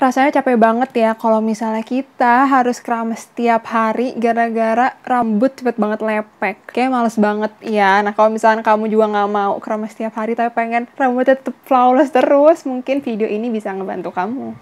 Rasanya capek banget ya kalau misalnya kita harus keramas setiap hari gara-gara rambut cepet banget lepek. Kayak males banget ya. Nah kalau misalnya kamu juga nggak mau keramas setiap hari tapi pengen rambutnya tetap flawless terus, mungkin video ini bisa ngebantu kamu.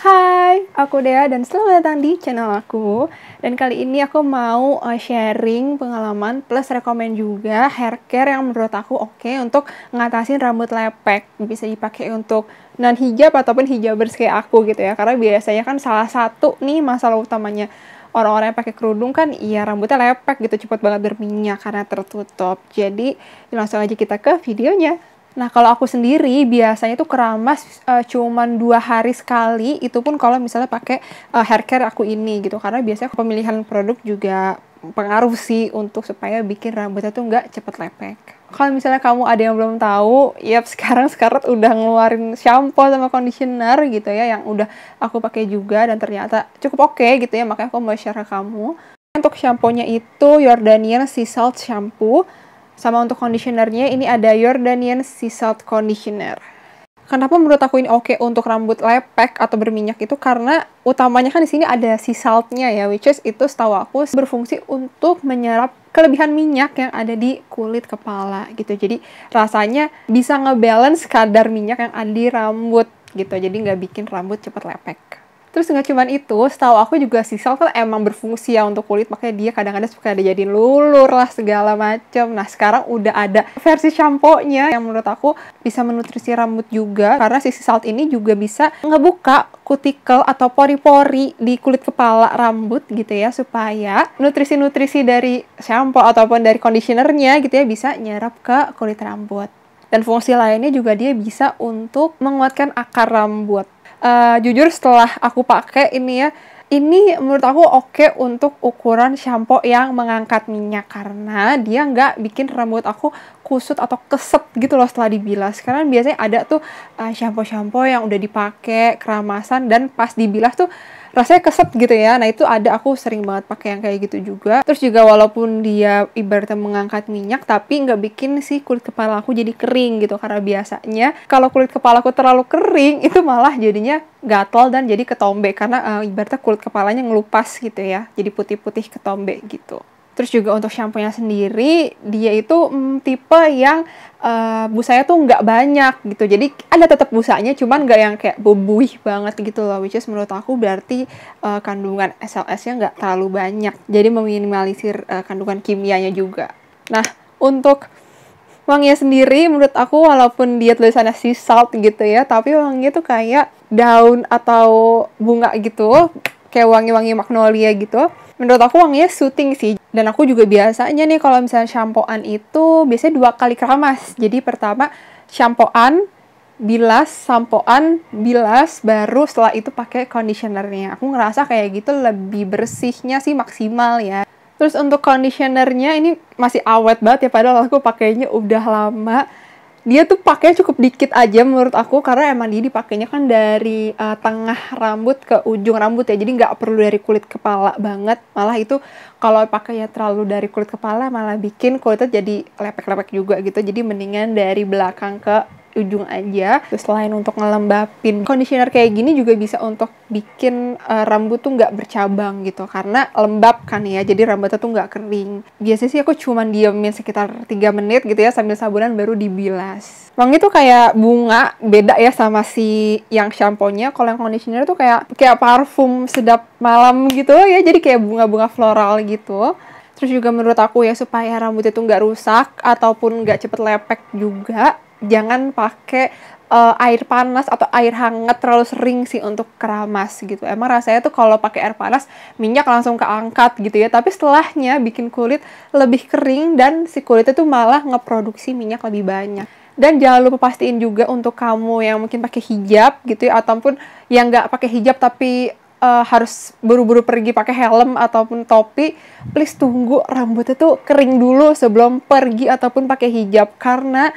Hai, aku Dea dan selamat datang di channel aku. Dan kali ini aku mau sharing pengalaman plus rekomen juga hair care yang menurut aku oke untuk ngatasin rambut lepek. Bisa dipakai untuk non-hijab ataupun hijabers kayak aku gitu ya. Karena biasanya kan salah satu nih masalah utamanya orang-orang yang pakai kerudung kan iya rambutnya lepek gitu, cepet banget berminyak karena tertutup. Jadi langsung aja kita ke videonya. Nah, kalau aku sendiri biasanya tuh keramas cuman 2 hari sekali, itu pun kalau misalnya pakai hair care aku ini gitu. Karena biasanya pemilihan produk juga pengaruh sih untuk supaya bikin rambutnya tuh nggak cepet lepek. Kalau misalnya kamu ada yang belum tahu, yap sekarang Scarlett udah ngeluarin shampoo sama conditioner gitu ya, yang udah aku pakai juga dan ternyata cukup oke gitu ya, makanya aku mau share ke kamu. Untuk shampoo-nya itu Jordanian Sea Salt Shampoo. Sama untuk conditionernya ini ada Jordanian Sea Salt Conditioner. Kenapa menurut aku ini oke untuk rambut lepek atau berminyak itu karena utamanya kan di sini ada sea saltnya ya, which is itu setahu aku berfungsi untuk menyerap kelebihan minyak yang ada di kulit kepala gitu. Jadi rasanya bisa ngebalance kadar minyak yang ada di rambut gitu. Jadi nggak bikin rambut cepat lepek. Terus nggak cuman itu, setahu aku juga sea salt kan emang berfungsi ya untuk kulit, makanya dia kadang-kadang suka dijadiin lulur lah segala macam. Nah sekarang udah ada versi shampoo-nya yang menurut aku bisa menutrisi rambut juga, karena si sea salt ini juga bisa ngebuka kutikel atau pori-pori di kulit kepala rambut gitu ya, supaya nutrisi-nutrisi dari shampoo ataupun dari conditionernya gitu ya bisa nyerap ke kulit rambut. Dan fungsi lainnya juga dia bisa untuk menguatkan akar rambut. Jujur setelah aku pakai ini ya, ini menurut aku oke untuk ukuran shampoo yang mengangkat minyak karena dia nggak bikin rambut aku kusut atau keset gitu loh setelah dibilas. Karena biasanya ada tuh shampoo-shampoo yang udah dipakai keramasan dan pas dibilas tuh rasanya keset gitu ya. Nah itu ada, aku sering banget pakai yang kayak gitu juga. Terus juga walaupun dia ibaratnya mengangkat minyak tapi nggak bikin si kulit kepala aku jadi kering gitu. Karena biasanya kalau kulit kepala aku terlalu kering itu malah jadinya gatal dan jadi ketombe karena ibaratnya kulit kepalanya ngelupas gitu ya. Jadi putih-putih ketombe gitu. Terus juga untuk shampoo-nya sendiri, dia itu tipe yang busanya tuh nggak banyak gitu. Jadi ada tetap busanya, cuman nggak yang kayak buih banget gitu loh. Which is menurut aku berarti kandungan SLS-nya nggak terlalu banyak. Jadi meminimalisir kandungan kimianya juga. Nah, untuk wanginya sendiri menurut aku walaupun dia tulisannya sea salt gitu ya, tapi wanginya tuh kayak daun atau bunga gitu. Kayak wangi-wangi magnolia gitu. Menurut aku wanginya soothing sih. Dan aku juga biasanya nih kalau misalnya shampooan itu biasanya 2 kali keramas. Jadi pertama shampooan, bilas, sampoan, bilas, baru setelah itu pakai conditionernya. Aku ngerasa kayak gitu lebih bersihnya sih maksimal ya. Terus untuk conditionernya ini masih awet banget ya, padahal aku pakainya udah lama. Dia tuh pakai cukup dikit aja menurut aku karena emang dia dipakainya kan dari tengah rambut ke ujung rambut ya, jadi nggak perlu dari kulit kepala banget. Malah itu kalau pakainya terlalu dari kulit kepala malah bikin kulitnya jadi lepek-lepek juga gitu. Jadi mendingan dari belakang ke ujung aja. Terus selain untuk ngelembapin, conditioner kayak gini juga bisa untuk bikin rambut tuh nggak bercabang gitu karena lembab kan ya, jadi rambutnya tuh nggak kering. Biasanya sih aku cuman diemin sekitar 3 menit gitu ya sambil sabunan baru dibilas. Wangi tuh kayak bunga, beda ya sama si yang shampoo-nya. Kalau yang conditioner tuh kayak parfum sedap malam gitu ya, jadi kayak bunga-bunga floral gitu. Terus juga menurut aku ya, supaya rambutnya tuh nggak rusak ataupun nggak cepet lepek juga, jangan pakai air panas atau air hangat terlalu sering sih untuk keramas gitu. Emang rasanya tuh kalau pakai air panas minyak langsung keangkat gitu ya, tapi setelahnya bikin kulit lebih kering dan si kulitnya tuh malah ngeproduksi minyak lebih banyak. Dan jangan lupa pastiin juga untuk kamu yang mungkin pakai hijab gitu ya, ataupun yang nggak pakai hijab tapi harus buru-buru pergi pakai helm ataupun topi, please tunggu rambutnya tuh kering dulu sebelum pergi ataupun pakai hijab. Karena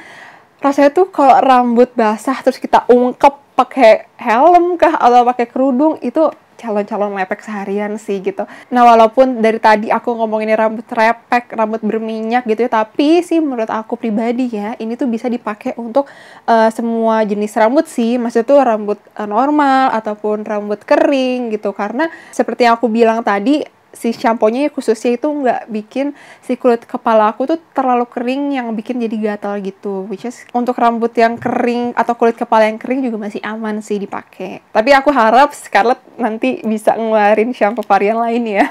rasanya tuh kalau rambut basah terus kita ungkep pakai helm kah atau pakai kerudung itu calon-calon lepek seharian sih gitu. Nah, walaupun dari tadi aku ngomongin rambut repek, rambut berminyak gitu ya, tapi sih menurut aku pribadi ya, ini tuh bisa dipakai untuk semua jenis rambut sih. Maksudnya tuh rambut normal ataupun rambut kering gitu. Karena seperti yang aku bilang tadi, si shampoo-nya khususnya itu nggak bikin si kulit kepala aku tuh terlalu kering yang bikin jadi gatal gitu. Which is untuk rambut yang kering atau kulit kepala yang kering juga masih aman sih dipakai. Tapi aku harap Scarlett nanti bisa ngeluarin shampoo varian lain ya.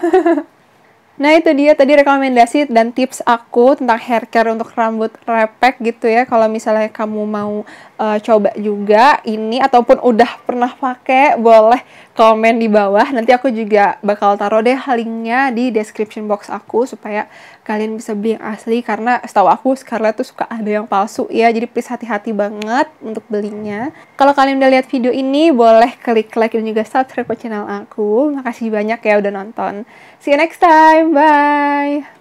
Nah, itu dia tadi rekomendasi dan tips aku tentang hair care untuk rambut repek gitu ya. Kalau misalnya kamu mau coba juga ini ataupun udah pernah pakai, boleh komen di bawah. Nanti aku juga bakal taruh deh linknya di description box aku supaya kalian bisa beli yang asli, karena setahu aku Scarlett tuh suka ada yang palsu ya. Jadi please hati-hati banget untuk belinya. Kalau kalian udah lihat video ini, boleh klik like dan juga subscribe ke channel aku. Makasih banyak ya udah nonton. See you next time. Bye.